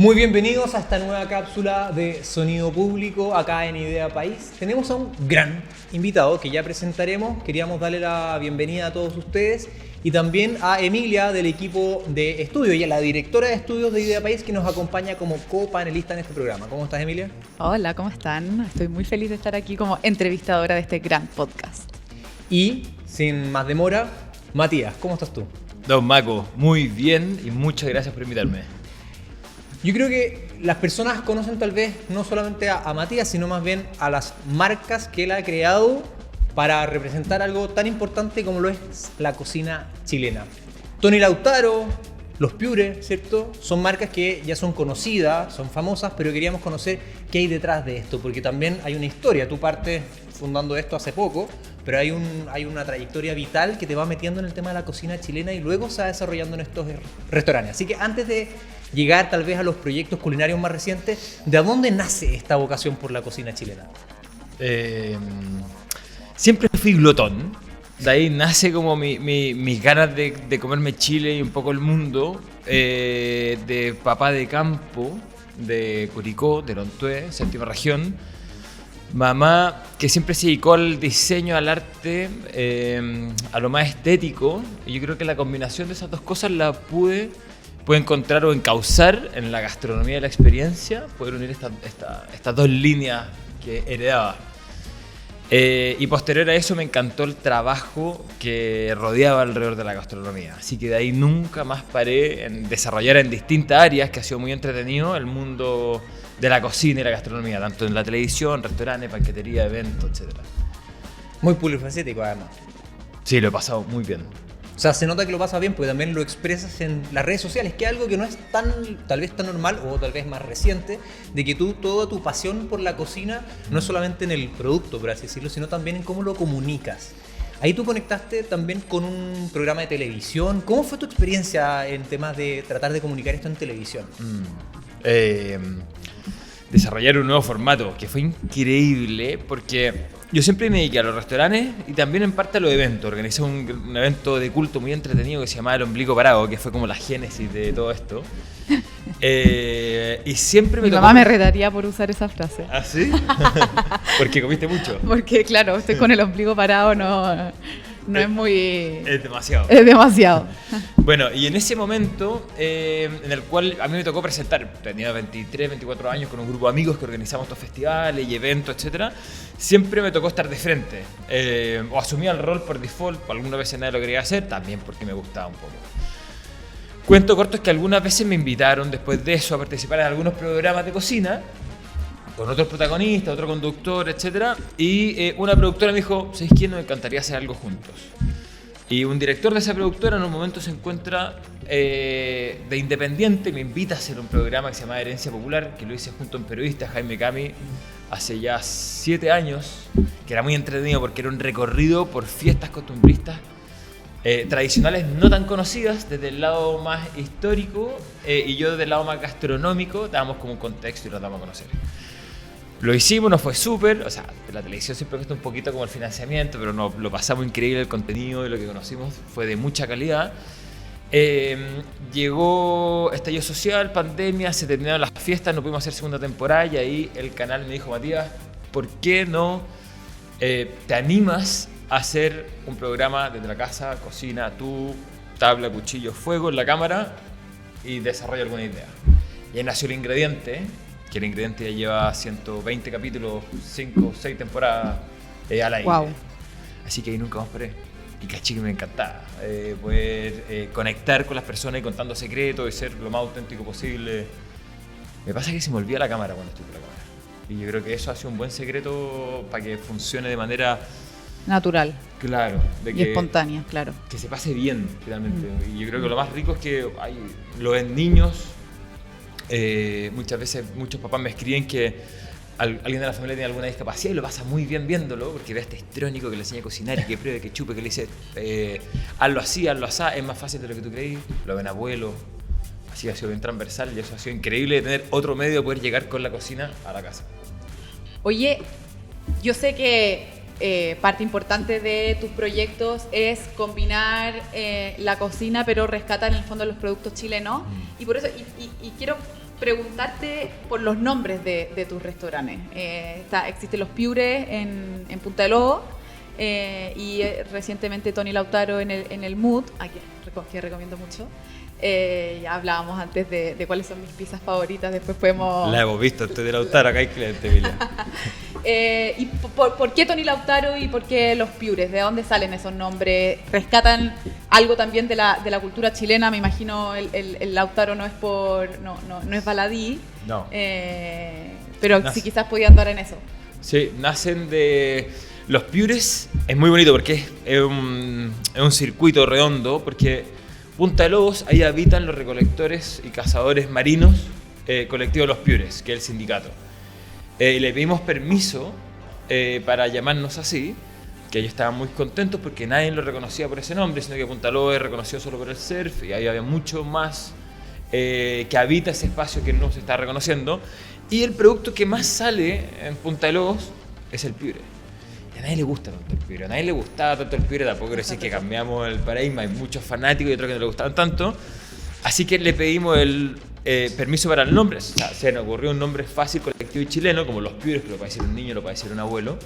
Muy bienvenidos a esta nueva cápsula de Sonido Público acá en Idea País. Tenemos a un gran invitado que ya presentaremos. Queríamos darle la bienvenida a todos ustedes y también a Emilia del equipo de estudio y a la directora de estudios de Idea País que nos acompaña como copanelista en este programa. ¿Cómo estás, Emilia? Hola, ¿cómo están? Estoy muy feliz de estar aquí como entrevistadora de este gran podcast. Y, sin más demora, Matías, ¿cómo estás tú? Don Maco, muy bien y muchas gracias por invitarme. Yo creo que las personas conocen tal vez no solamente a Matías, sino más bien a las marcas que él ha creado para representar algo tan importante como lo es la cocina chilena. Tony Lautaro, Los Piure, ¿cierto? Son marcas que ya son conocidas, son famosas, pero queríamos conocer qué hay detrás de esto, porque también hay una historia. Tú partes fundando esto hace poco, pero hay una trayectoria vital que te va metiendo en el tema de la cocina chilena y luego se va desarrollando en estos restaurantes. Así que antes de llegar tal vez a los proyectos culinarios más recientes, ¿de dónde nace esta vocación por la cocina chilena? Siempre fui glotón. De ahí nace como mis ganas de comerme Chile y un poco el mundo. De papá de campo, de Curicó, de Lontué, séptima región. Mamá que siempre se dedicó al diseño, al arte, a lo más estético. Y yo creo que la combinación de esas dos cosas la pude encontrar o encauzar en la gastronomía y la experiencia, poder unir estas dos líneas que heredaba. Y posterior a eso me encantó el trabajo que rodeaba alrededor de la gastronomía. Así que de ahí nunca más paré en desarrollar en distintas áreas, que ha sido muy entretenido el mundo de la cocina y la gastronomía, tanto en la televisión, restaurantes, banquetería, eventos, etc. Muy polifacético además. Sí, lo he pasado muy bien. O sea, se nota que lo pasas bien porque también lo expresas en las redes sociales, que es algo que no es tal vez tan normal o tal vez más reciente, de que toda tu pasión por la cocina no es solamente en el producto, por así decirlo, sino también en cómo lo comunicas. Ahí tú conectaste también con un programa de televisión. ¿Cómo fue tu experiencia en temas de tratar de comunicar esto en televisión? Desarrollar un nuevo formato que fue increíble porque yo siempre me dediqué a los restaurantes y también en parte a los eventos. Organizé un evento de culto muy entretenido que se llamaba El Ombligo Parado, que fue como la génesis de todo esto. Y siempre Mi mamá me retaría por usar esa frase. ¿Ah, sí? Porque comiste mucho. Porque claro, estoy con el ombligo parado, no es muy... Es demasiado. Es demasiado. Bueno, y en ese momento en el cual a mí me tocó presentar, tenía 23, 24 años con un grupo de amigos que organizamos estos festivales y eventos, etcétera, siempre me tocó estar de frente. O asumía el rol por default, algunas veces nadie lo quería hacer, también porque me gustaba un poco. Cuento corto es que algunas veces me invitaron después de eso a participar en algunos programas de cocina, con otros protagonistas, otro conductor, etcétera, y una productora me dijo, ¿sabes qué? Nos encantaría hacer algo juntos. Y un director de esa productora en un momento se encuentra de independiente, me invita a hacer un programa que se llama Herencia Popular, que lo hice junto a un periodista, Jaime Cami, hace ya 7 años, que era muy entretenido porque era un recorrido por fiestas costumbristas tradicionales no tan conocidas desde el lado más histórico y yo desde el lado más gastronómico dábamos como un contexto y lo damos a conocer. Lo hicimos, nos fue súper, o sea, la televisión siempre cuesta un poquito como el financiamiento, pero lo pasamos increíble, el contenido y lo que conocimos fue de mucha calidad. Llegó estallido social, pandemia, se terminaron las fiestas, no pudimos hacer segunda temporada y ahí el canal me dijo, Matías, ¿por qué no te animas a hacer un programa desde la casa, cocina, tú, tabla, cuchillo, fuego en la cámara y desarrolla alguna idea? Y ahí nació El Ingrediente, que El Ingrediente ya lleva 120 capítulos, 5 o 6 temporadas al aire. Wow. Así que ahí nunca más paré. Y caché que me encantaba poder conectar con las personas y contando secretos y ser lo más auténtico posible. Me pasa que se me olvida la cámara cuando estoy con la cámara. Y yo creo que eso hace un buen secreto para que funcione de manera Natural. Claro. Y espontánea, claro. Que se pase bien, finalmente. Y yo creo que lo más rico es que lo ven niños. Muchas veces muchos papás me escriben que alguien de la familia tiene alguna discapacidad y lo pasa muy bien viéndolo porque ve a este histrónico que le enseña a cocinar y que pruebe, que chupe, que le dice hazlo así, es más fácil de lo que tú creí. Lo ven abuelos, así ha sido bien transversal y eso ha sido increíble de tener otro medio de poder llegar con la cocina a la casa. Oye, yo sé que parte importante de tus proyectos es combinar la cocina, pero rescatar en el fondo los productos chilenos. Y por eso, y quiero preguntarte por los nombres de tus restaurantes. Existen los Piures en Punta del Lobo y recientemente Tony Lautaro en el Mood, que recomiendo mucho. Ya hablábamos antes de cuáles son mis pizzas favoritas, después podemos... La hemos visto, estoy de Lautaro, acá hay cliente, Emilia. ¿Y por qué Tony Lautaro y por qué los Piures? ¿De dónde salen esos nombres? ¿Rescatan algo también de la cultura chilena? Me imagino el Lautaro no es baladí. No. Pero sí quizás podía andar en eso. Sí, nacen de... Los Piures es muy bonito porque es un circuito redondo, porque Punta de Lobos, ahí habitan los recolectores y cazadores marinos colectivo Los Piures, que es el sindicato. Le pedimos permiso para llamarnos así, que ellos estaban muy contentos porque nadie lo reconocía por ese nombre, sino que Punta de Lobos es reconocido solo por el surf y ahí había mucho más que habita ese espacio que no se está reconociendo. Y el producto que más sale en Punta de Lobos es el Piure. Y a nadie le gusta tanto el Piure, a nadie le gustaba tanto el Piure, tampoco quiero decir que cambiamos el paradigma, hay muchos fanáticos y otros que no le gustaban tanto. Así que le pedimos el permiso para el nombre. O sea, se nos ocurrió un nombre fácil, colectivo y chileno, como Los Piures, que lo puede decir un niño, lo puede decir un abuelo.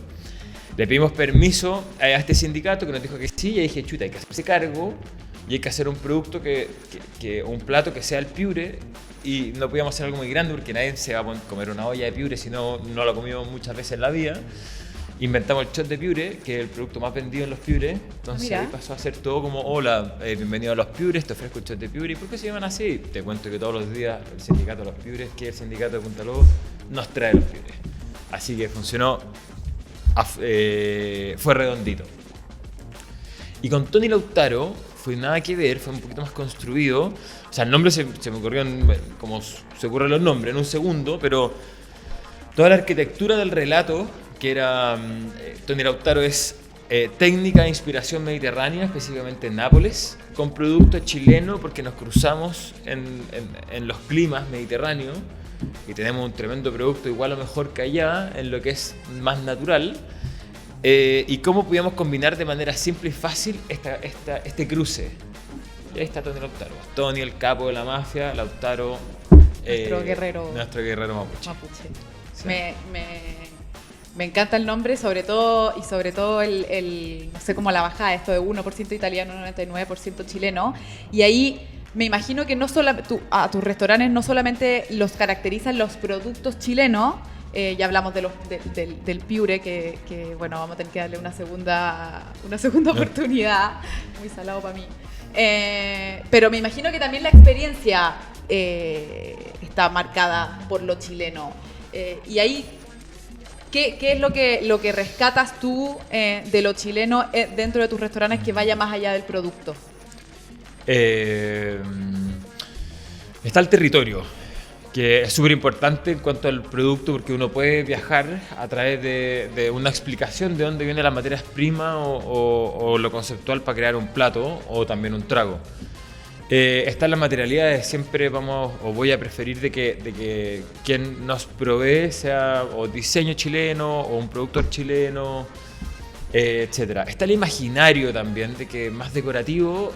Le pedimos permiso a este sindicato que nos dijo que sí, y dije, chuta, hay que hacerse cargo y hay que hacer un producto, un plato que sea el Piure, y no podíamos hacer algo muy grande porque nadie se va a comer una olla de Piure si no lo comimos muchas veces en la vida. Inventamos el shot de Piure, que es el producto más vendido en Los Piures. Entonces ahí pasó a ser todo como, hola, bienvenido a Los Piures, te ofrezco el shot de Piure. ¿Y por qué se llaman así? Te cuento que todos los días el sindicato de Los Piures, que es el sindicato de Punta Lobos, nos trae Los Piures. Así que funcionó, fue redondito. Y con Tony Lautaro fue nada que ver, fue un poquito más construido. O sea, el nombre se me ocurrió como se ocurren los nombres en un segundo, pero toda la arquitectura del relato, que era Tony Lautaro, es técnica de inspiración mediterránea, específicamente en Nápoles, con producto chileno, porque nos cruzamos en los climas mediterráneos y tenemos un tremendo producto igual o mejor que allá, en lo que es más natural. Y cómo podíamos combinar de manera simple y fácil este cruce. Y ahí está Tony Lautaro. Tony, el capo de la mafia, Lautaro, nuestro guerrero mapuche. Sí. Me encanta el nombre, sobre todo el no sé cómo la bajada, esto de 1% italiano, 99% chileno. Y ahí me imagino que no solo a tus restaurantes no solamente los caracterizan los productos chilenos. Ya hablamos del Piure, que bueno, vamos a tener que darle una segunda oportunidad. Muy salado para mí. Pero me imagino que también la experiencia está marcada por lo chileno. Y ahí, ¿qué es lo que rescatas tú de lo chileno dentro de tus restaurantes que vaya más allá del producto? Está el territorio, que es súper importante en cuanto al producto, porque uno puede viajar a través de una explicación de dónde vienen las materias primas o lo conceptual para crear un plato o también un trago. Están las materialidades, siempre voy a preferir de que quien nos provee sea o diseño chileno o un productor chileno, etc. Está el imaginario también, de que más decorativo.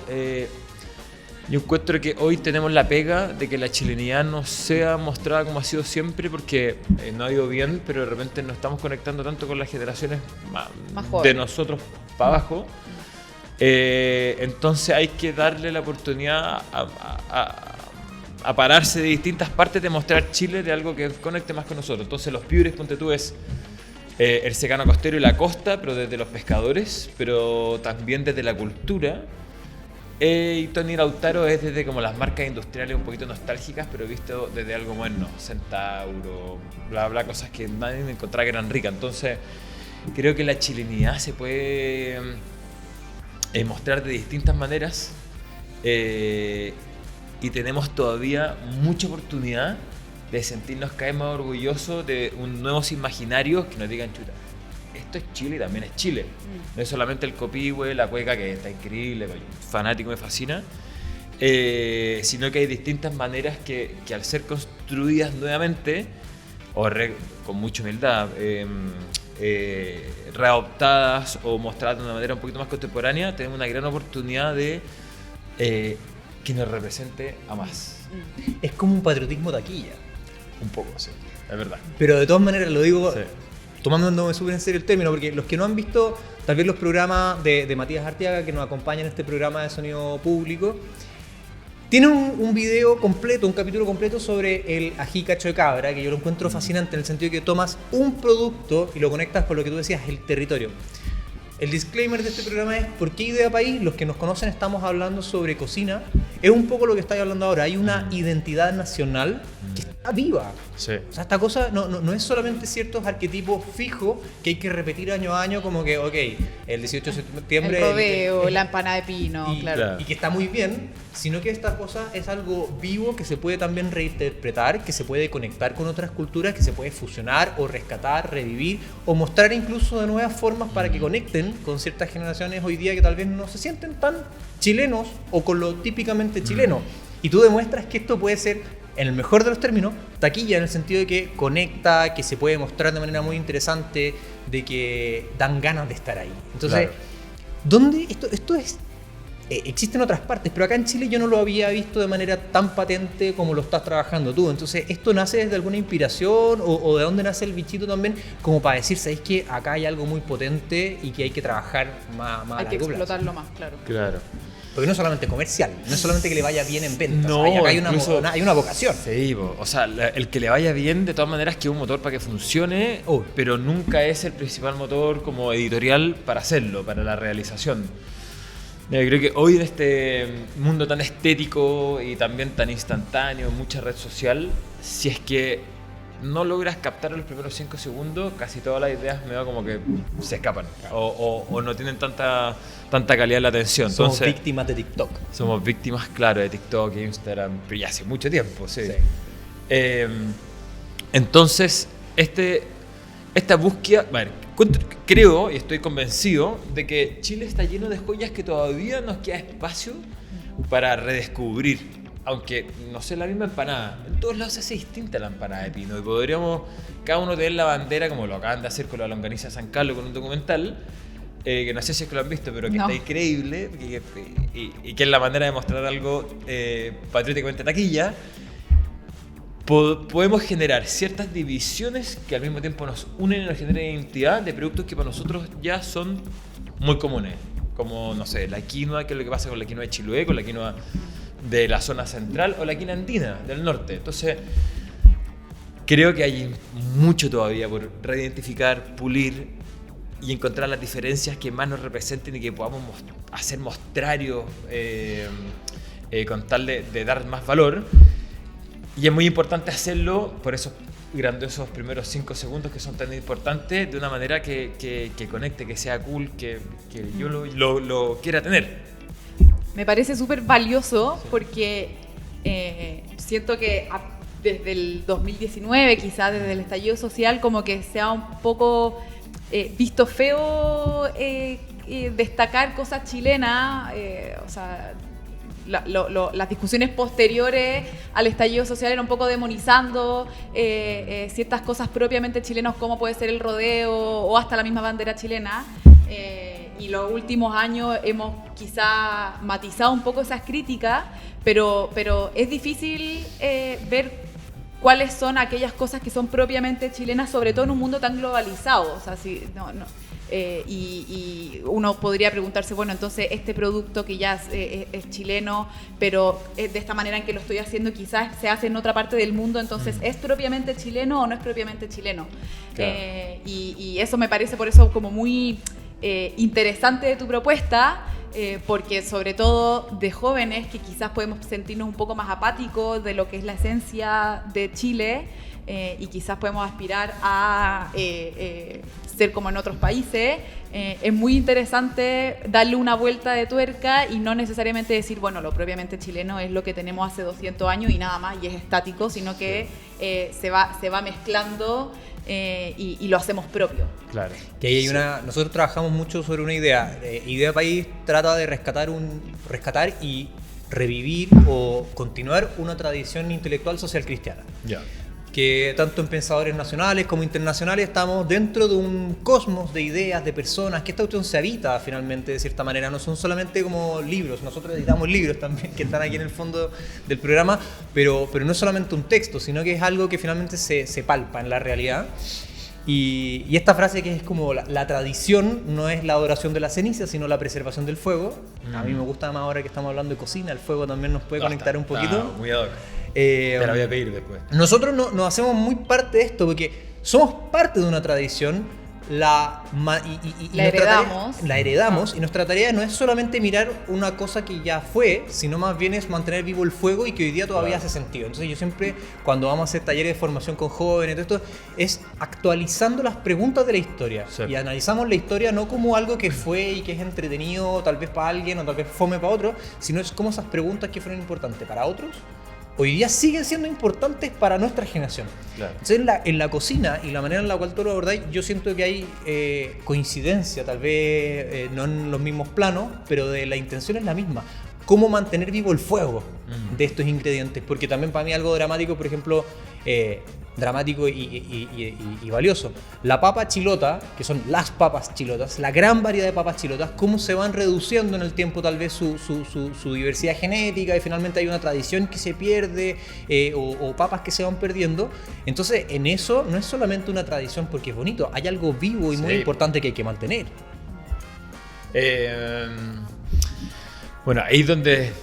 Yo encuentro que hoy tenemos la pega de que la chilenidad no sea mostrada como ha sido siempre, porque no ha ido bien, pero de repente nos estamos conectando tanto con las generaciones más de nosotros para abajo. Entonces hay que darle la oportunidad a pararse de distintas partes de mostrar Chile de algo que conecte más con nosotros. Entonces Los Piures, ponte tú, es el secano costero y la costa, pero desde los pescadores, pero también desde la cultura. Y Tony Lautaro es desde como las marcas industriales un poquito nostálgicas, pero visto desde algo bueno, Centauro, bla bla, cosas que nadie me encontraba que eran ricas. Entonces creo que la chilenidad se puede mostrar de distintas maneras, y tenemos todavía mucha oportunidad de sentirnos cada vez más orgullosos de nuevos imaginarios que nos digan, chuta, esto es Chile y también es Chile. No es solamente el copihue, la cueca, que está increíble, fanático, me fascina, sino que hay distintas maneras que al ser construidas nuevamente, con mucha humildad, readoptadas o mostradas de una manera un poquito más contemporánea, tenemos una gran oportunidad de que nos represente a más. Es como un patriotismo taquilla. Un poco, sí, es verdad. Pero de todas maneras lo digo Sí. tomándome súper en serio el término, porque los que no han visto tal vez los programas de Matías Arteaga, que nos acompañan en este programa de sonido público, tiene un video completo, un capítulo completo sobre el ají cacho de cabra, que yo lo encuentro fascinante en el sentido de que tomas un producto y lo conectas con lo que tú decías, el territorio. El disclaimer de este programa es: ¿por qué Idea País? Los que nos conocen estamos hablando sobre cocina. Es un poco lo que estáis hablando ahora. Hay una identidad nacional que está viva. Sí. O sea, esta cosa no es solamente ciertos arquetipos fijos que hay que repetir año a año, como que, ok, el 18 de septiembre... El rodeo, la empanada de pino, claro. Y que está muy bien, sino que esta cosa es algo vivo que se puede también reinterpretar, que se puede conectar con otras culturas, que se puede fusionar o rescatar, revivir o mostrar incluso de nuevas formas para que conecten con ciertas generaciones hoy día que tal vez no se sienten tan chilenos o con lo típicamente chileno. Y tú demuestras que esto puede ser, en el mejor de los términos, taquilla, en el sentido de que conecta, que se puede mostrar de manera muy interesante, de que dan ganas de estar ahí. Entonces, Claro. ¿dónde esto es? Existe en otras partes, pero acá en Chile yo no lo había visto de manera tan patente como lo estás trabajando tú. Entonces, ¿esto nace desde alguna inspiración o de dónde nace el bichito también? Como para decir, ¿sabéis que acá hay algo muy potente y que hay que trabajar más a Hay que largo plazo? explotarlo más, claro. Claro. Porque no es solamente comercial, no es solamente que le vaya bien en ventas, No, acá hay incluso- hay una vocación. Sí, o sea, el que le vaya bien de todas maneras que es un motor para que funcione, Uy. pero nunca es el principal motor como editorial para hacerlo, para la realización. Creo que hoy en este mundo tan estético y también tan instantáneo, mucha red social, si es que no logras captar los primeros 5 segundos, casi todas las ideas me da como que se escapan o no tienen tanta calidad de la atención. Somos Entonces, víctimas de TikTok. somos víctimas, claro, de TikTok e Instagram, pero ya hace mucho tiempo, sí. Sí. Entonces, esta búsqueda, bueno, creo y estoy convencido de que Chile está lleno de joyas que todavía nos queda espacio para redescubrir. Aunque no sé, la misma empanada, en todos lados se hace distinta la empanada de pino y podríamos cada uno tener la bandera como lo acaban de hacer con la longaniza de San Carlos con un documental que no sé si es que lo han visto, pero que No. está increíble y que es la manera de mostrar algo patrióticamente taquilla. Podemos generar ciertas divisiones que al mismo tiempo nos unen y nos generan identidad de productos que para nosotros ya son muy comunes, como, no sé, la quinoa, que es lo que pasa con la quinoa de Chiloé, con la quinoa de la zona central o la quinoa andina del norte. Entonces, creo que hay mucho todavía por reidentificar, pulir y encontrar las diferencias que más nos representen y que podamos hacer mostrarios con tal de dar más valor. Y es muy importante hacerlo por esos grandiosos primeros 5 segundos que son tan importantes, de una manera que conecte, que sea cool, que yo lo quiera tener. Me parece súper valioso porque siento que desde el 2019, quizás desde el estallido social, como que se ha un poco visto feo destacar cosas chilenas, o sea, las discusiones posteriores al estallido social eran un poco demonizando ciertas cosas propiamente chilenas, como puede ser el rodeo o hasta la misma bandera chilena. Y los últimos años hemos quizá matizado un poco esas críticas, pero es difícil ver cuáles son aquellas cosas que son propiamente chilenas, sobre todo en un mundo tan globalizado. O sea, y uno podría preguntarse, bueno, entonces este producto que ya es chileno, pero de esta manera en que lo estoy haciendo quizás se hace en otra parte del mundo, entonces ¿es propiamente chileno o no es propiamente chileno? Claro. Y eso me parece por eso como muy interesante de tu propuesta, porque sobre todo de jóvenes que quizás podemos sentirnos un poco más apáticos de lo que es la esencia de Chile, y quizás podemos aspirar a ser como en otros países, es muy interesante darle una vuelta de tuerca y no necesariamente decir, bueno, lo propiamente chileno es lo que tenemos hace 200 años y nada más, y es estático, sino que se va mezclando y lo hacemos propio. Claro. Que ahí hay nosotros trabajamos mucho sobre una idea. Idea País trata de rescatar y revivir o continuar una tradición intelectual social cristiana. Ya. que tanto en pensadores nacionales como internacionales estamos dentro de un cosmos de ideas, de personas, que esta cuestión se habita finalmente de cierta manera, no son solamente como libros, nosotros editamos libros también que están aquí en el fondo del programa, pero no es solamente un texto, sino que es algo que finalmente se palpa en la realidad. Y esta frase que es como la tradición no es la adoración de la ceniza, sino la preservación del fuego. A mí me gusta más ahora que estamos hablando de cocina, el fuego también nos puede conectar un poquito. Muy ad hoc. Te la voy a pedir después. Nosotros nos hacemos muy parte de esto porque somos parte de una tradición, la heredamos y nuestra tarea no es solamente mirar una cosa que ya fue, sino más bien es mantener vivo el fuego y que hoy día todavía hace sentido. Entonces yo siempre, cuando vamos a hacer talleres de formación con jóvenes, todo esto, es actualizando las preguntas de la historia. Sí. Y analizamos la historia no como algo que fue y que es entretenido tal vez para alguien o tal vez fome para otro, sino es como esas preguntas que fueron importantes para otros hoy día siguen siendo importantes para nuestra generación. Claro. Entonces, en la cocina y la manera en la cual tú lo abordáis, yo siento que hay coincidencia, tal vez no en los mismos planos, pero de la intención es la misma. Cómo mantener vivo el fuego de estos ingredientes, porque también para mí algo dramático, por ejemplo, dramático y valioso. La papa chilota, que son las papas chilotas, la gran variedad de papas chilotas, cómo se van reduciendo en el tiempo tal vez su diversidad genética y finalmente hay una tradición que se pierde o papas que se van perdiendo. Entonces en eso no es solamente una tradición porque es bonito, hay algo vivo y muy importante que hay que mantener. Bueno, ahí es donde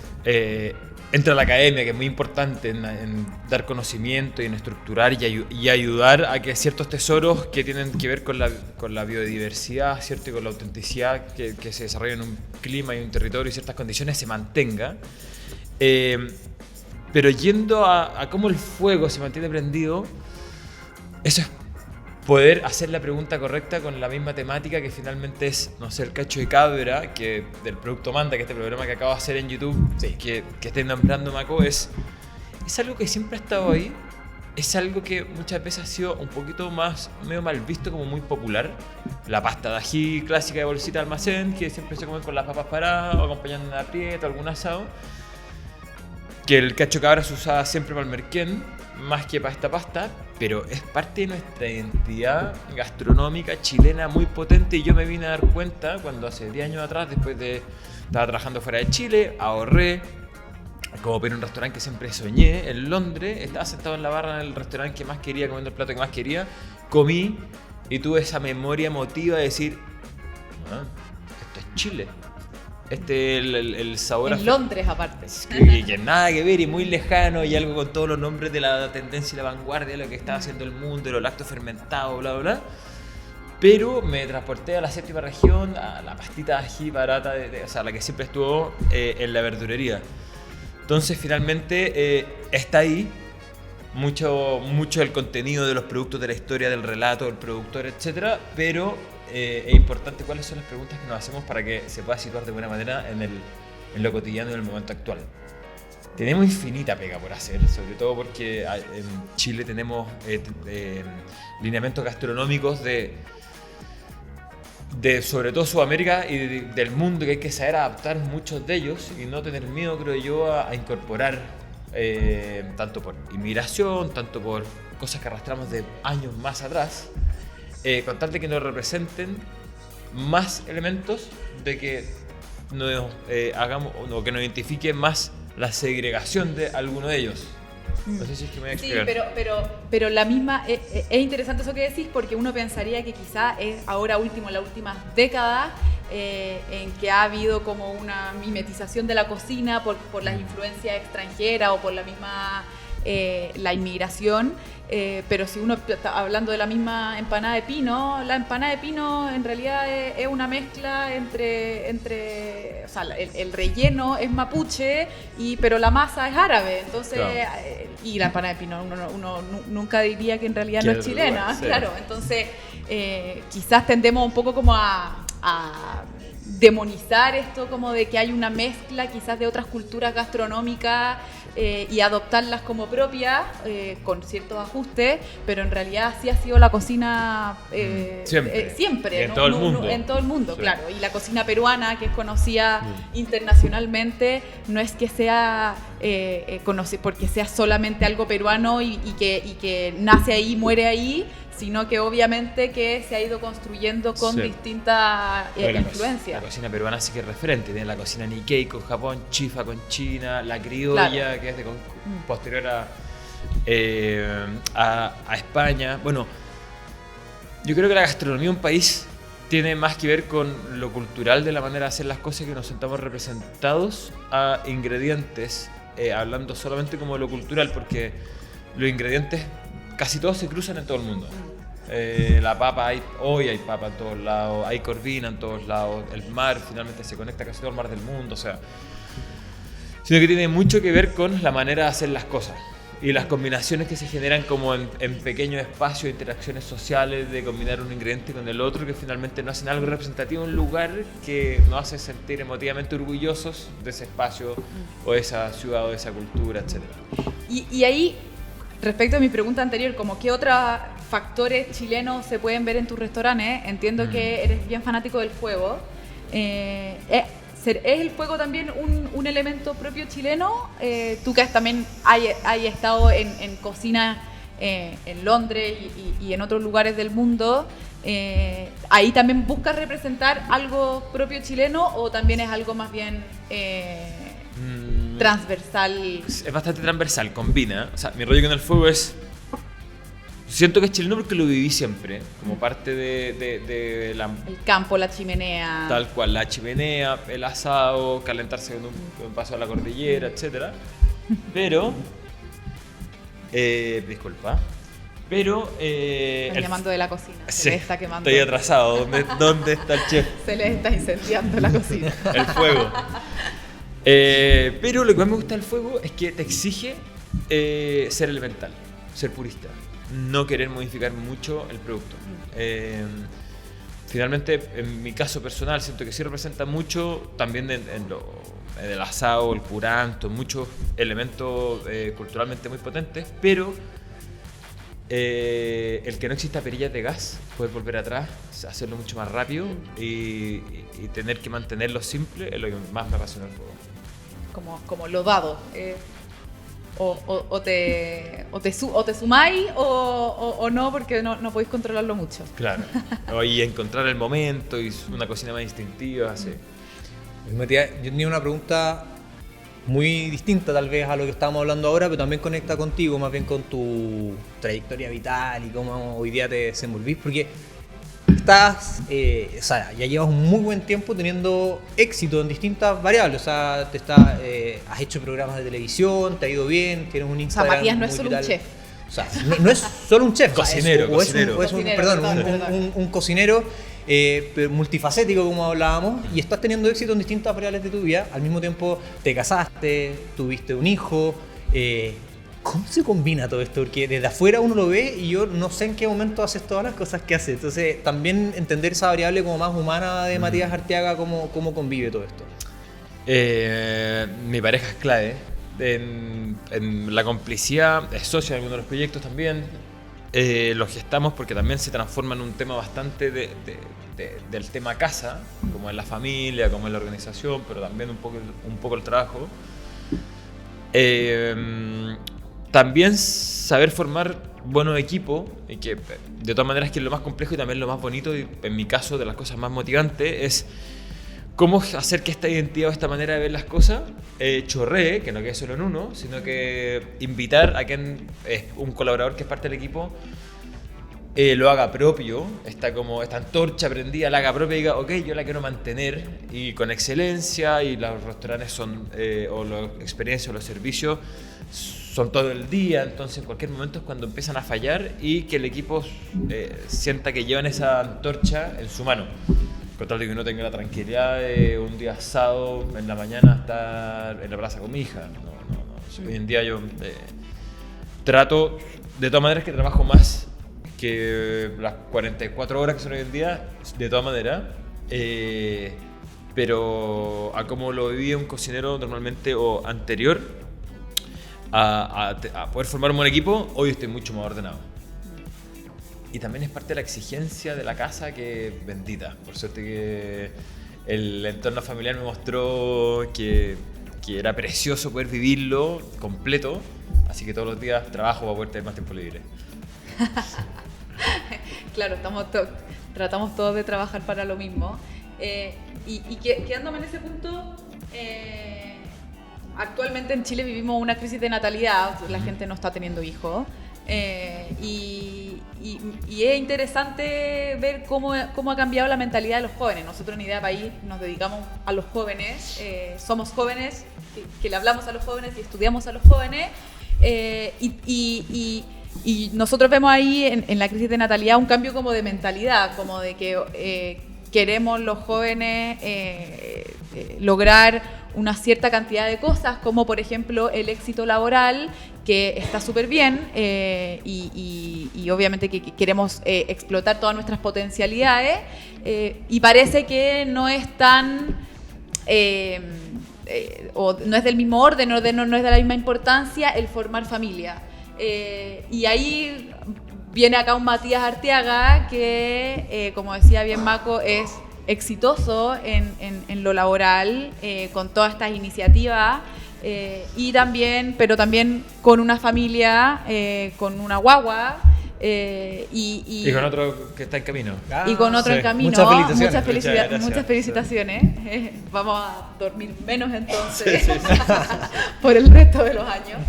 entra la academia, que es muy importante en dar conocimiento y en estructurar y ayudar a que ciertos tesoros que tienen que ver con la biodiversidad, ¿cierto? Y con la autenticidad que se desarrolla en un clima y un territorio y ciertas condiciones se mantenga. Pero yendo a cómo el fuego se mantiene prendido, eso es poder hacer la pregunta correcta con la misma temática que finalmente es, no sé, el cacho de cabra, que del Producto Manda, que este programa que acabo de hacer en YouTube, que esté nombrando Maco, es algo que siempre ha estado ahí, es algo que muchas veces ha sido un poquito más, medio mal visto, como muy popular. La pasta de ají clásica de bolsita de almacén, que siempre se come con las papas paradas, o acompañando una aprieta, algún asado. Que el cacho de cabra se usaba siempre para el merquén, más que para esta pasta, pero es parte de nuestra identidad gastronómica chilena muy potente y yo me vine a dar cuenta cuando hace 10 años atrás, después de estar trabajando fuera de Chile, ahorré, como para un restaurante que siempre soñé, en Londres, estaba sentado en la barra en el restaurante que más quería, comiendo el plato que más quería, comí y tuve esa memoria emotiva de decir, esto es Chile. El sabor en Londres aparte que nada que ver y muy lejano y algo con todos los nombres de la tendencia y la vanguardia de lo que estaba haciendo el mundo, de los lácteos fermentados, bla bla bla, pero me transporté a la séptima región, a la pastita de ají barata, o sea, la que siempre estuvo en la verdurería. Entonces finalmente está ahí mucho del contenido de los productos, de la historia, del relato, del productor, etcétera, pero es importante cuáles son las preguntas que nos hacemos para que se pueda situar de buena manera en lo cotidiano y en el momento actual. Tenemos infinita pega por hacer, sobre todo porque en Chile tenemos lineamientos gastronómicos de sobre todo Sudamérica y del mundo, que hay que saber adaptar muchos de ellos y no tener miedo, creo yo, a incorporar tanto por inmigración, tanto por cosas que arrastramos de años más atrás, con tal de que nos representen más elementos de que nos hagamos o que nos identifique más la segregación de alguno de ellos. No sé si es que me voy a explicar. Sí, pero la misma es interesante eso que decís, porque uno pensaría que quizá es ahora último, en las últimas décadas, en que ha habido como una mimetización de la cocina por las influencias extranjeras o por la misma la inmigración, pero si uno está hablando de la misma empanada de pino, la empanada de pino en realidad es una mezcla entre o sea, el relleno es mapuche, pero la masa es árabe, entonces, claro. Y la empanada de pino uno nunca diría que en realidad no es chilena, lugar, sí. Claro, entonces quizás tendemos un poco como a demonizar esto como de que hay una mezcla quizás de otras culturas gastronómicas y adoptarlas como propias con ciertos ajustes, pero en realidad sí ha sido la cocina siempre en todo el mundo. En todo el mundo, sí. Claro, y la cocina peruana, que es conocida sí. internacionalmente, no es que sea porque sea solamente algo peruano y que nace ahí, muere ahí, sino que obviamente que se ha ido construyendo con distintas influencias. La cocina peruana sí que es referente. Tiene la cocina Nikkei con Japón, Chifa con China, la criolla, que es posterior a España. Bueno, yo creo que la gastronomía de un país tiene más que ver con lo cultural de la manera de hacer las cosas, que nos sentamos representados a ingredientes, hablando solamente como de lo cultural, porque los ingredientes casi todos se cruzan en todo el mundo. La papa, hoy hay papa en todos lados, hay corvina en todos lados, el mar finalmente se conecta casi todo el mar del mundo, o sea, sino que tiene mucho que ver con la manera de hacer las cosas y las combinaciones que se generan como en pequeños espacios, interacciones sociales, de combinar un ingrediente con el otro, que finalmente nos hacen algo representativo en un lugar que nos hace sentir emotivamente orgullosos de ese espacio o de esa ciudad o de esa cultura, etc. Y ahí, respecto a mi pregunta anterior, como qué otros factores chilenos se pueden ver en tus restaurantes, entiendo que eres bien fanático del fuego. ¿Es el fuego también un elemento propio chileno? Tú que también hay estado en cocina en Londres y en otros lugares del mundo, ¿ahí también buscas representar algo propio chileno o también es algo más bien transversal? Es bastante transversal, combina. O sea, mi rollo con el fuego es... Siento que es chileno porque lo viví siempre, como parte de la... El campo, la chimenea. Tal cual, la chimenea, el asado, calentarse con un paso a la cordillera, etc. Pero... disculpa. Pero... Están llamando de la cocina. Se les está quemando. Estoy atrasado. ¿Dónde está el chef? Se les está incendiando la cocina. El fuego. Pero lo que más me gusta del fuego es que te exige ser elemental, ser purista. No querer modificar mucho el producto. Finalmente, en mi caso personal, siento que sí representa mucho también en el asado, el curanto, muchos elementos culturalmente muy potentes, pero el que no exista perillas de gas, poder volver atrás, hacerlo mucho más rápido y tener que mantenerlo simple es lo que más me apasiona el fuego. Como lo dado. O te sumáis o no, porque no podéis controlarlo mucho. Claro. Y encontrar el momento y una cocina más instintiva, así. Matías, yo tenía una pregunta muy distinta tal vez a lo que estábamos hablando ahora, pero también conecta contigo, más bien con tu trayectoria vital y cómo hoy día te desenvolvís, porque estás, o sea, ya llevas un muy buen tiempo teniendo éxito en distintas variables, o sea, has hecho programas de televisión, te ha ido bien, tienes un Instagram. O sea, Matías no es muy solo vital. un chef. O sea, no es solo un chef. Cocinero, cocinero. Perdón. Un cocinero pero multifacético, como hablábamos, y estás teniendo éxito en distintas variables de tu vida. Al mismo tiempo te casaste, tuviste un hijo. ¿Cómo se combina todo esto? Porque desde afuera uno lo ve y yo no sé en qué momento haces todas las cosas que haces. Entonces, también entender esa variable como más humana de Matías Arteaga, cómo convive todo esto. Mi pareja es clave. En la complicidad, es socio en algunos de los proyectos también. Los gestamos porque también se transforma en un tema bastante del tema casa, como en la familia, como en la organización, pero también un poco el trabajo. También saber formar buenos equipos, y que de todas maneras que es lo más complejo y también lo más bonito, y en mi caso de las cosas más motivantes, es cómo hacer que esta identidad o esta manera de ver las cosas chorree, que no quede solo en uno, sino que invitar a quien es un colaborador que es parte del equipo, lo haga propio, esta antorcha prendida, la haga propia y diga, ok, yo la quiero mantener y con excelencia, y los restaurantes son, o las experiencias o los servicios son todo el día, entonces en cualquier momento es cuando empiezan a fallar, y que el equipo sienta que llevan esa antorcha en su mano. Con tal de que uno tenga la tranquilidad de un día asado en la mañana estar en la plaza con mi hija. No. Hoy en día yo trato, de todas maneras, que trabajo más que las 44 horas que son hoy en día, de todas maneras. Pero a como lo vivía un cocinero normalmente o anterior a poder formar un buen equipo, hoy estoy mucho más ordenado. Y también es parte de la exigencia de la casa, que bendita. Por suerte que el entorno familiar me mostró que que era precioso poder vivirlo completo. Así que todos los días trabajo para poder tener más tiempo libre. Claro, tratamos todos de trabajar para lo mismo. Quedándome en ese punto, actualmente en Chile vivimos una crisis de natalidad, la gente no está teniendo hijos. Y es interesante ver cómo ha cambiado la mentalidad de los jóvenes. Nosotros en Idea País nos dedicamos a los jóvenes, somos jóvenes que le hablamos a los jóvenes y estudiamos a los jóvenes. Y nosotros vemos ahí en la crisis de natalidad un cambio como de mentalidad, como de que queremos los jóvenes lograr una cierta cantidad de cosas, como por ejemplo el éxito laboral, que está súper bien, y obviamente que queremos explotar todas nuestras potencialidades, y parece que no es tan... o no es del mismo orden, no es de la misma importancia el formar familia. Y ahí viene acá un Matías Arteaga que, como decía bien Mako, es exitoso en lo laboral, con todas estas iniciativas, pero también con una familia, con una guagua. Y con otro que está en camino. Y con otro en camino. Muchas felicitaciones. Muchas felicitaciones. Vamos a dormir menos entonces por el resto de los años.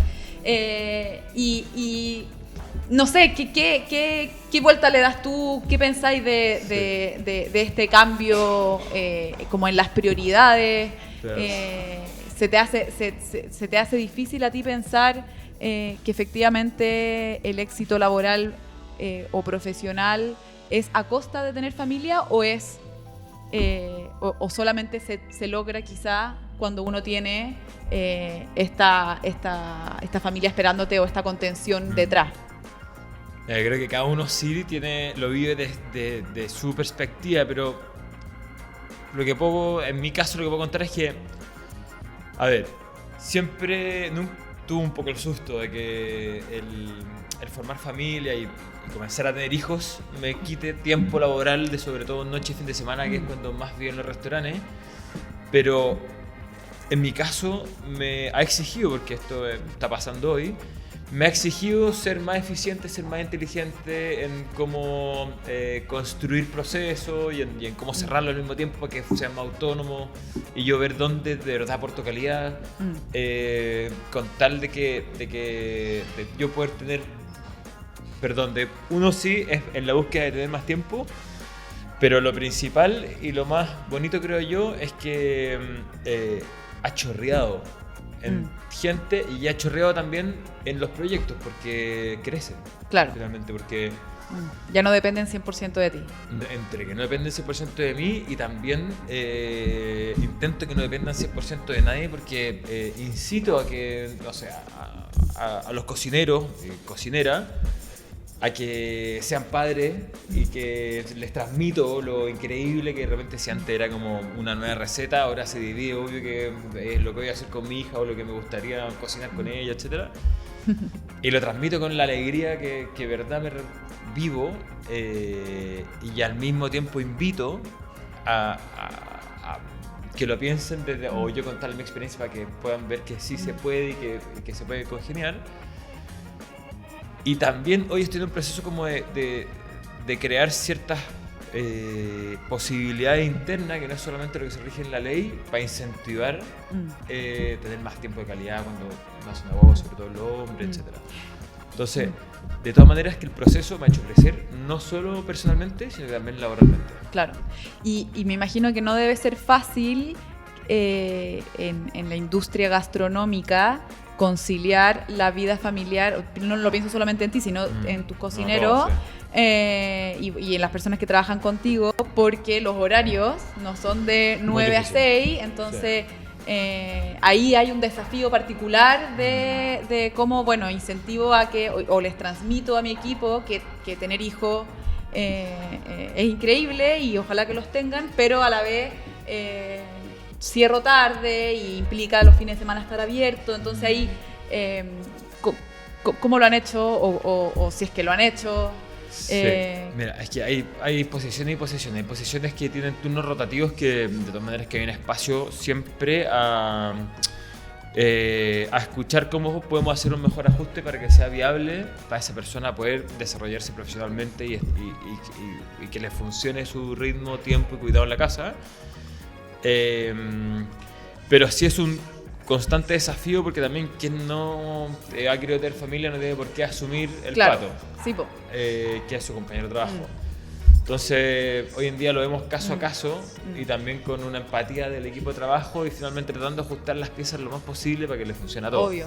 No sé, ¿qué vuelta le das tú? ¿Qué pensáis de este cambio como en las prioridades? Claro. ¿Se te hace difícil a ti pensar que efectivamente el éxito laboral o profesional es a costa de tener familia o es o solamente se logra quizá cuando uno tiene esta familia esperándote o esta contención detrás? Creo que cada uno sí lo vive desde su perspectiva, pero en mi caso lo que puedo contar es que, a ver, siempre tuve un poco el susto de que el formar familia y comenzar a tener hijos me quite tiempo laboral, de sobre todo noche y fin de semana, que es cuando más vivo en los restaurantes. Pero en mi caso me ha exigido, porque esto está pasando hoy, me ha exigido ser más eficiente, ser más inteligente en cómo construir procesos y en cómo cerrarlo al mismo tiempo para que sean más autónomos y yo ver dónde de verdad aporto calidad, con tal de yo poder tener, uno sí es en la búsqueda de tener más tiempo, pero lo principal y lo más bonito creo yo es que ha chorreado en gente y ha chorreado también en los proyectos porque crecen. Claro. Finalmente, porque ya no dependen 100% de ti. entre que no dependen 100% de mí y también intento que no dependan 100% de nadie, porque incito a que, o sea, a los cocineros y cocineras a que sean padres y que les transmito lo increíble que de repente, si antes era como una nueva receta, ahora se divide, obvio que es lo que voy a hacer con mi hija o lo que me gustaría cocinar con ella, etc. Y lo transmito con la alegría que verdad me vivo, y al mismo tiempo invito a que lo piensen o yo contarles mi experiencia para que puedan ver que sí se puede y que se puede congeniar. Y también hoy estoy en un proceso como de crear ciertas posibilidades internas, que no es solamente lo que se rige en la ley, para incentivar tener más tiempo de calidad cuando nace una voz, sobre todo el hombre, etc. Entonces, de todas maneras, que el proceso me ha hecho crecer, no solo personalmente, sino también laboralmente. Claro. Y me imagino que no debe ser fácil en la industria gastronómica conciliar la vida familiar. No lo pienso solamente en ti, sino en tus cocineros, y en las personas que trabajan contigo, porque los horarios no son de 9 a 6, entonces ahí hay un desafío particular de cómo, incentivo a que, o les transmito a mi equipo que tener hijos es increíble y ojalá que los tengan, pero a la vez cierro tarde y implica los fines de semana estar abierto, entonces ahí ¿cómo lo han hecho o si es que lo han hecho? Mira, es que hay posiciones y posiciones. Hay posiciones que tienen turnos rotativos que de todas maneras que hay un espacio siempre a escuchar cómo podemos hacer un mejor ajuste para que sea viable para esa persona poder desarrollarse profesionalmente y que le funcione su ritmo, tiempo y cuidado en la casa. Pero sí es un constante desafío porque también quien no ha querido tener familia no tiene por qué asumir el Claro, pato, sí, po. que es su compañero de trabajo. Entonces, hoy en día lo vemos caso a caso y también con una empatía del equipo de trabajo y finalmente tratando de ajustar las piezas lo más posible para que le funcione a todos. Obvio.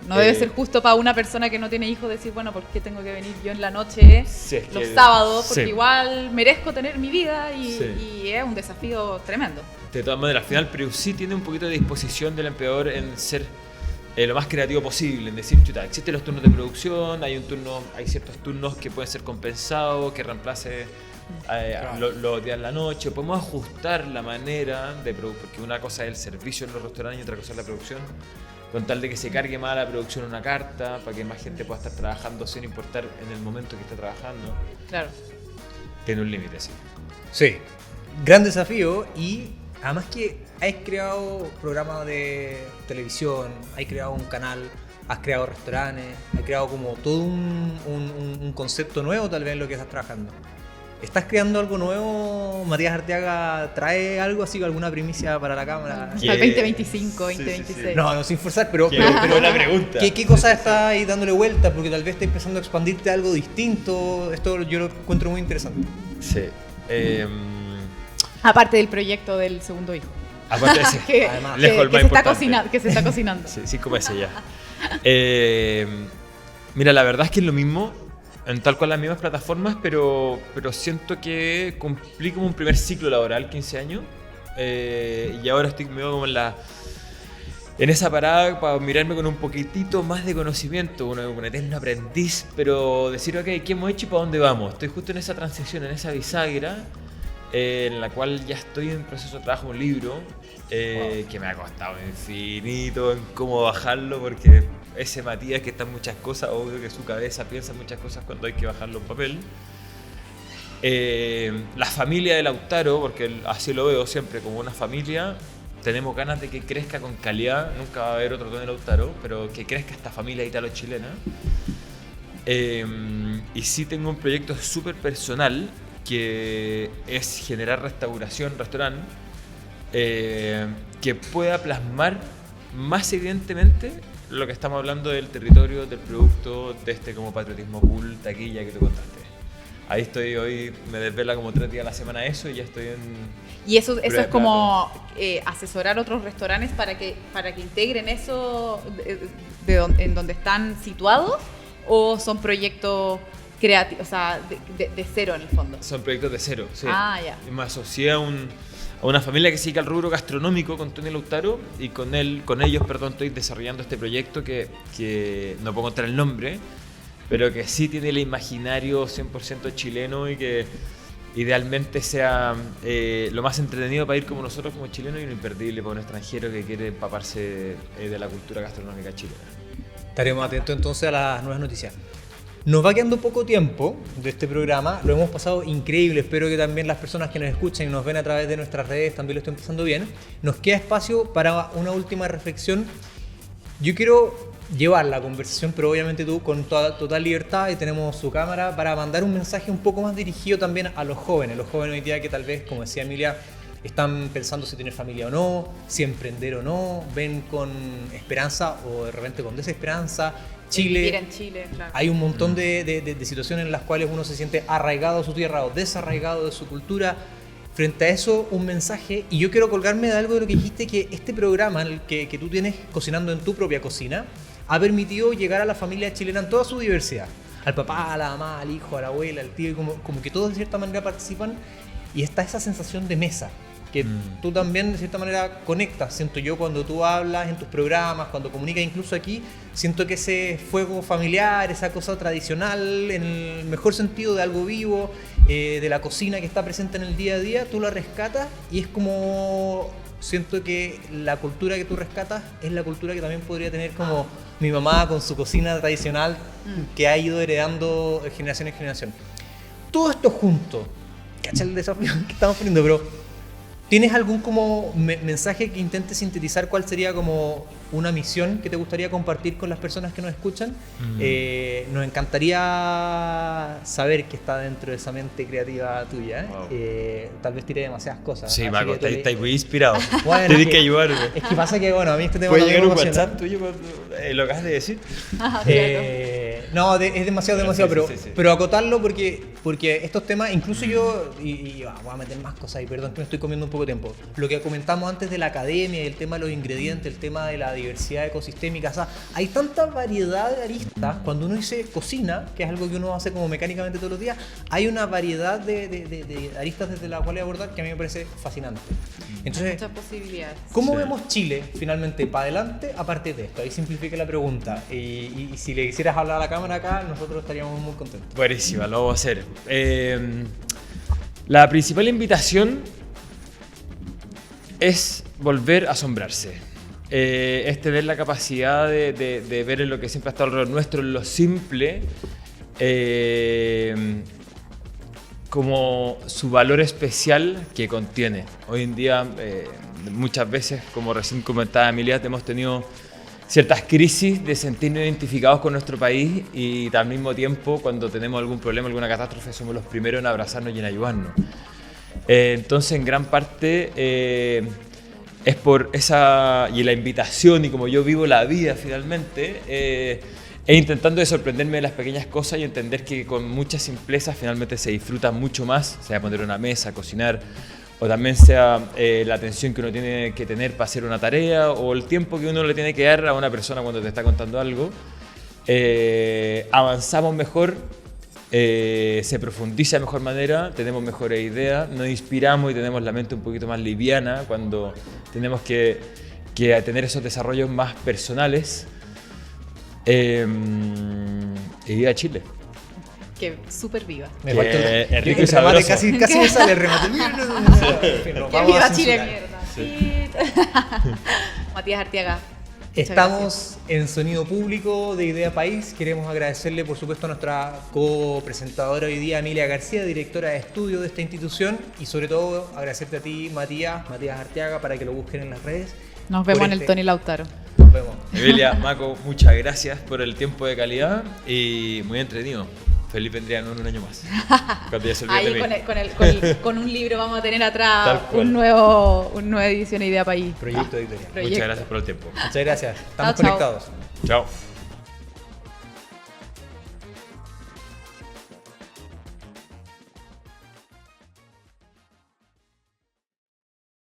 No debe ser justo para una persona que no tiene hijos decir, bueno, ¿por qué tengo que venir yo en la noche, Sí, es los que- sábados? Porque sí. igual merezco tener mi vida Sí. y es un desafío tremendo. De todas maneras, al final, pero sí tiene un poquito de disposición del empleador en ser lo más creativo posible, en decir, chuta, existen los turnos de producción, hay ciertos turnos que pueden ser compensados, que reemplace los días de la noche, podemos ajustar la manera de producir, porque una cosa es el servicio en los restaurantes y otra cosa es la producción, con tal de que se cargue más la producción en una carta, para que más gente pueda estar trabajando sin importar en el momento que esté trabajando. Claro. Tiene un límite, sí. Sí, gran desafío y además que has creado programas de televisión, has creado un canal, has creado restaurantes, has creado como todo un concepto nuevo tal vez en lo que estás trabajando. ¿Estás creando algo nuevo? ¿Matías Arteaga trae algo así, alguna primicia para la cámara? Hasta el 2025, Sí, sí, sí. 2026. No, sin forzar, pero Buena pregunta. ¿qué cosas estás ahí dándole vuelta? Porque tal vez estás empezando a expandirte a algo distinto. Esto yo lo encuentro muy interesante. Sí. Aparte del proyecto del segundo hijo. Aparte de ese, Que, Además. lejos el más se está importante. que se está cocinando. Sí, 5 meses ya. Mira, la verdad es que es lo mismo, en tal cual las mismas plataformas, pero siento que cumplí como un primer ciclo laboral, 15 años, y ahora estoy medio como en esa parada para mirarme con un poquitito más de conocimiento, un eterno aprendiz, pero decir, ok, ¿qué hemos hecho y para dónde vamos? Estoy justo en esa transición, en esa bisagra, en la cual ya estoy en proceso de trabajo un libro, que me ha costado infinito en cómo bajarlo, porque ese Matías que está en muchas cosas, obvio que su cabeza piensa en muchas cosas cuando hay que bajarlo en papel. La familia de Lautaro, porque así lo veo siempre como una familia, tenemos ganas de que crezca con calidad, nunca va a haber otro Tony Lautaro, pero que crezca esta familia italo-chilena. Y sí tengo un proyecto súper personal que es generar restaurante, que pueda plasmar más evidentemente lo que estamos hablando del territorio, del producto, de este como patriotismo cool, taquilla que tú contaste. Ahí estoy hoy, me desvela como 3 días a la semana eso y ya estoy en... Y eso prueba es de como asesorar a otros restaurantes para que integren eso en donde están situados, o son proyectos creativos, o sea, de cero en el fondo. Son proyectos de cero, sí. Ah, ya. Y me asocié a una familia que se dedica al rubro gastronómico con Tony Lautaro y con ellos, estoy desarrollando este proyecto que no puedo contar el nombre, pero que sí tiene el imaginario 100% chileno y que idealmente sea lo más entretenido para ir como nosotros como chilenos y lo imperdible para un extranjero que quiere empaparse de la cultura gastronómica chilena. Estaremos atentos entonces a las nuevas noticias. Nos va quedando poco tiempo de este programa, lo hemos pasado increíble, espero que también las personas que nos escuchan y nos ven a través de nuestras redes también lo estén pasando bien. Nos queda espacio para una última reflexión. Yo quiero llevar la conversación, pero obviamente tú con total libertad, y tenemos su cámara para mandar un mensaje un poco más dirigido también a los jóvenes hoy día que tal vez, como decía Emilia, están pensando si tener familia o no, si emprender o no, ven con esperanza o de repente con desesperanza. Chile, Vivir en Chile, claro. hay un montón de situaciones en las cuales uno se siente arraigado a su tierra o desarraigado de su cultura. Frente a eso, un mensaje, y yo quiero colgarme de algo de lo que dijiste, que este programa el que tú tienes cocinando en tu propia cocina ha permitido llegar a la familia chilena en toda su diversidad. Al papá, a la mamá, al hijo, a la abuela, al tío, y como que todos de cierta manera participan, y está esa sensación de mesa que tú también de cierta manera conectas, siento yo, cuando tú hablas en tus programas, cuando comunicas incluso aquí, siento que ese fuego familiar, esa cosa tradicional, en el mejor sentido de algo vivo, de la cocina que está presente en el día a día, tú la rescatas y es como, siento que la cultura que tú rescatas es la cultura que también podría tener como mi mamá con su cocina tradicional que ha ido heredando de generación en generación. Todo esto junto, ¿cachai el desafío que estamos poniendo? Pero ¿Tienes algún como mensaje que intente sintetizar cuál sería como una misión que te gustaría compartir con las personas que nos escuchan? Nos encantaría saber qué está dentro de esa mente creativa tuya. Wow. Tal vez tiré demasiadas cosas. Sí, así Marco, que estás muy inspirado. Bueno, Tienes es que ayudarme. Es que pasa que, bueno, a mí este tema ¿Puede también llegar un me apasiona. WhatsApp tuyo cuando lo acabas de decir? Ah, claro. No, es demasiado, Sí. pero acotarlo porque estos temas, incluso yo, voy a meter más cosas ahí, perdón que me estoy comiendo un poco de tiempo. Lo que comentamos antes de la academia y el tema de los ingredientes, el tema de la diversidad ecosistémica, o sea, hay tanta variedad de aristas. Cuando uno dice cocina, que es algo que uno hace como mecánicamente todos los días, hay una variedad de aristas desde las cuales abordar que a mí me parece fascinante. Entonces, Muchas posibilidades. ¿cómo Sí. vemos Chile finalmente para adelante aparte de esto? Ahí simplifique la pregunta. Y si le quisieras hablar a la cámara acá, nosotros estaríamos muy contentos. Buenísima, lo vamos a hacer. La principal invitación es volver a asombrarse. Es tener la capacidad de ver en lo que siempre ha estado alrededor nuestro, en lo simple, como su valor especial que contiene. Hoy en día, muchas veces, como recién comentaba Emilia, hemos tenido ciertas crisis de sentirnos identificados con nuestro país y al mismo tiempo, cuando tenemos algún problema, alguna catástrofe, somos los primeros en abrazarnos y en ayudarnos. Entonces, en gran parte, es por esa y la invitación y como yo vivo la vida finalmente, intentando de sorprenderme de las pequeñas cosas y entender que con mucha simpleza finalmente se disfruta mucho más, sea poner una mesa, cocinar, o también sea la atención que uno tiene que tener para hacer una tarea, o el tiempo que uno le tiene que dar a una persona cuando te está contando algo. Avanzamos mejor, se profundiza de mejor manera, tenemos mejores ideas, nos inspiramos y tenemos la mente un poquito más liviana cuando tenemos que tener esos desarrollos más personales. Y viva Chile. Que súper viva. Me faltó es rico y el remate, sabroso. casi me sale el remate. Que viva Chile, mierda. Matías Arteaga. muchas Estamos en Sonido Público de Idea País. Queremos agradecerle, por supuesto, a nuestra copresentadora hoy día, Emilia García, directora de estudio de esta institución, y sobre todo agradecerte a ti, Matías Arteaga, para que lo busquen en las redes. Nos vemos Por en el este- Tony Lautaro. Nos vemos. Emilia, Maco, muchas gracias por el tiempo de calidad y muy entretenido. Feliz vendría en un año más. Cuando ya se olvide Ahí de mí. con un libro vamos a tener Tal atrás cual. una nueva edición de Idea País. Proyecto editorial. Proyecto. Muchas gracias por el tiempo. Muchas gracias. Estamos Chao, chao. conectados. Chao.